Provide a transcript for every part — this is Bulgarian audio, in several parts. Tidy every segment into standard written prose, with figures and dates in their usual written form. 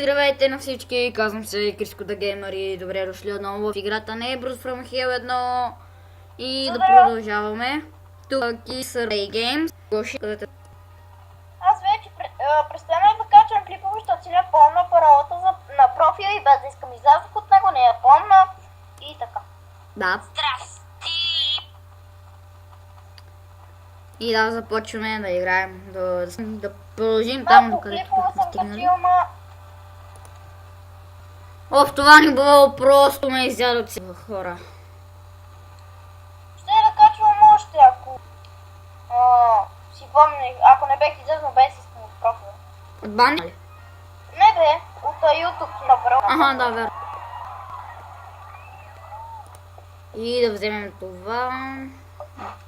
Здравейте на всички, казвам се Криско да Геймър и добре дошли отново в играта Neighbors from Hell 1 и да продължаваме. Тук е Survey Games. Аз вече престанах да качвам клипове, защото си не помня паролата на профила и без да искам излязох от него, не я помня и така. Да. Здрасти! И да, започваме да играем, да продължим там, докъдето сме стигнали. Оф, това ни било просто ме изядат си хора. Ще да качвам още, ако си помня, ако не бех излезнал без искам от профила. От бани ли? Не бе, от YouTube направо. Аха, да, верно. И да вземем това.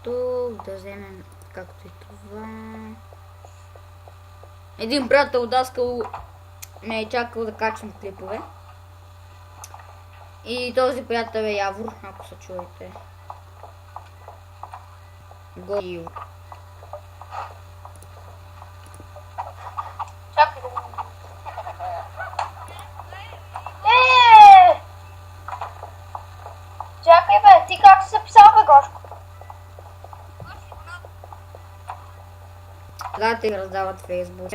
Тук да вземем както и това. Един приятел даскал ме е чакал да качвам клипове. И този приятел е Явор, ако се чуете. Го. Чакай да го... Чакай бе, ти как си записал бе, Гошко? Тогава те раздават в Фейсбук.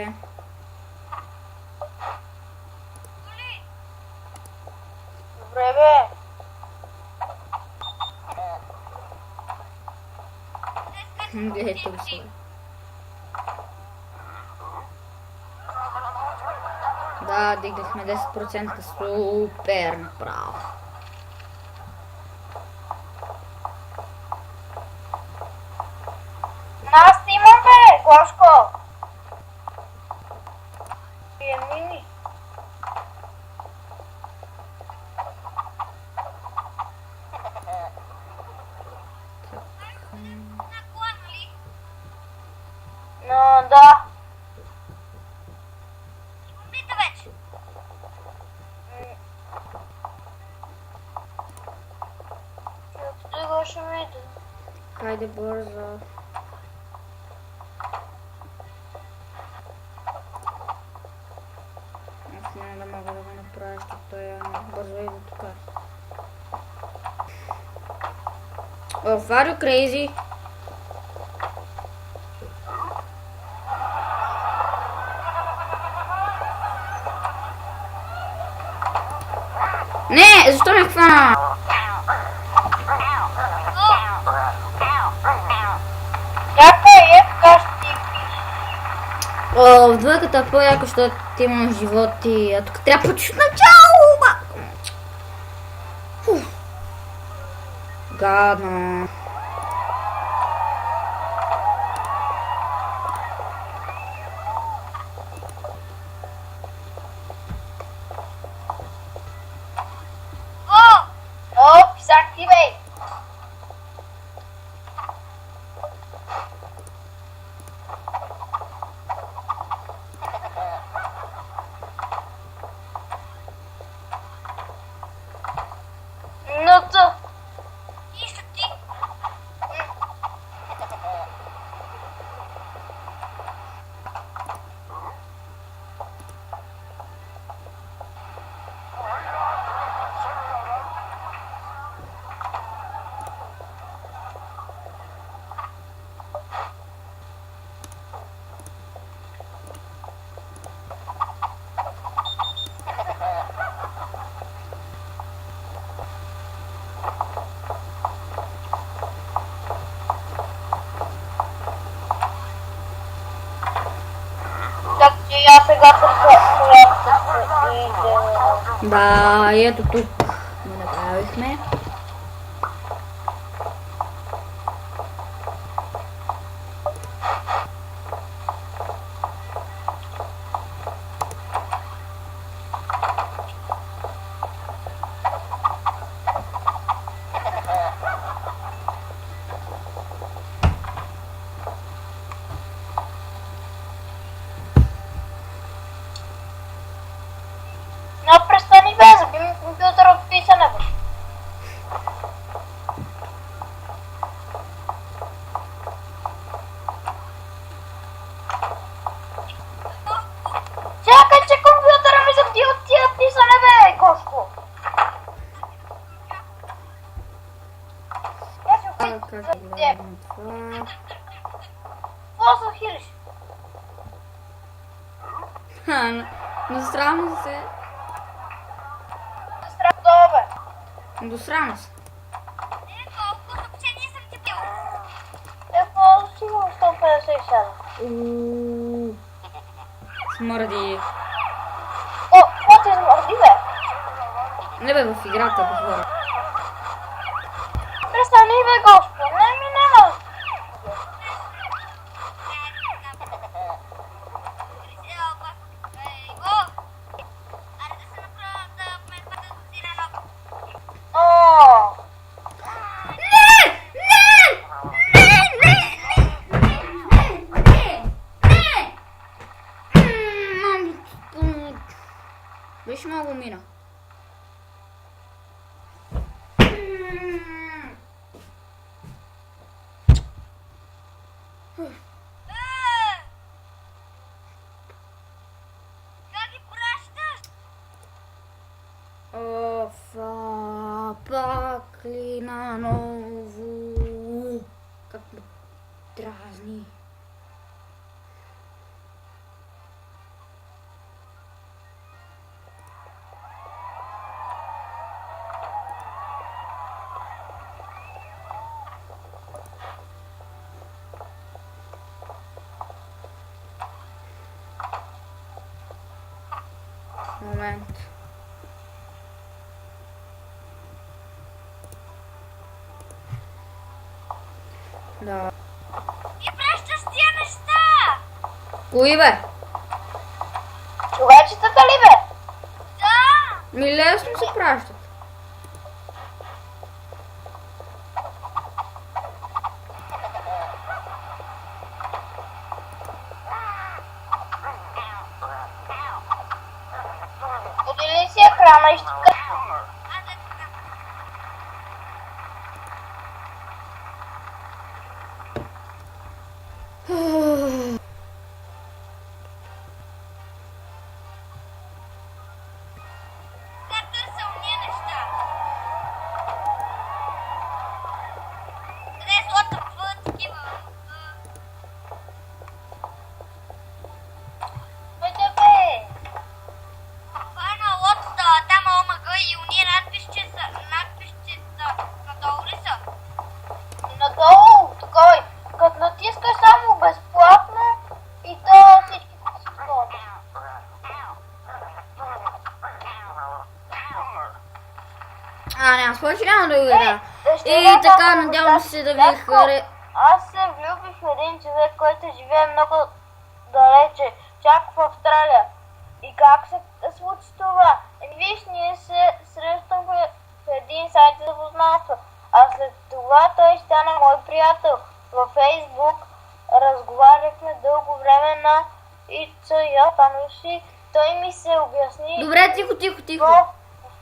Добре бе. Гледайте го сега. Да, дигнахме 10%, супер направо. Аз имам бе, Гошко. Мини. Но да. Пита вече. Сега ще видя. Хайде бързо. Аз няма да мога да го направя, защото той е бързо и до тук. Oh, are you crazy? Не, защо ме хвана? Чакай, така ще ти О, в двойката е по-яко, защото ти имаш живот и а тук трябва почти начало, ба! Гадно. О, писах ти бей. Но то. И са ти. Так че я сега Да, и ето тук го направихме. Но престани бе, заби ми компютъра Засрам се. Добре. Досрам се. Какво сигурно 157? Ууу. Смърди. О, какво ти измърди, бе? Не бе, в играта говоря. Престани, бе, Госпо. Не ми няма. О, Виж много мина. Пак ли наново? Как ме дразни. Момент. Да. и пращаш тия неща. Кои бе? Човечетата ли, бе? Да. Ми лесно се пращат. Подели си екрана и ще кажа. Надолу, такой, като натискаш само безплатно и то всички си сходят. Няма според, че няма да го игра. Дъщеря И така, казва, надявам се да ви Татко, харе... Аз се влюбих в един човек, който живее много далече, чак в Австралия. И как се случи това? Виж, ние се срещахме в един сайт за познанство, а след това той стана мой приятел. Във Фейсбук разговаряхме дълго време на ИЦЯ, там си. Той ми се обясни Добре, тихо. в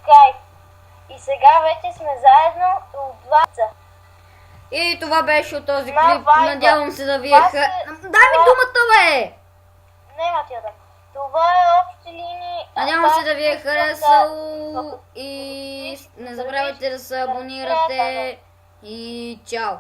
Skype. И сега вече сме заедно от 2. И това беше от този На клип. Viber. Надявам се да ви Това е се- Дай ми думата, бе! Нема ти я да. Това е общи линии. Надявам се да ви е Искам харесало и не забравяйте да се абонирате и чао!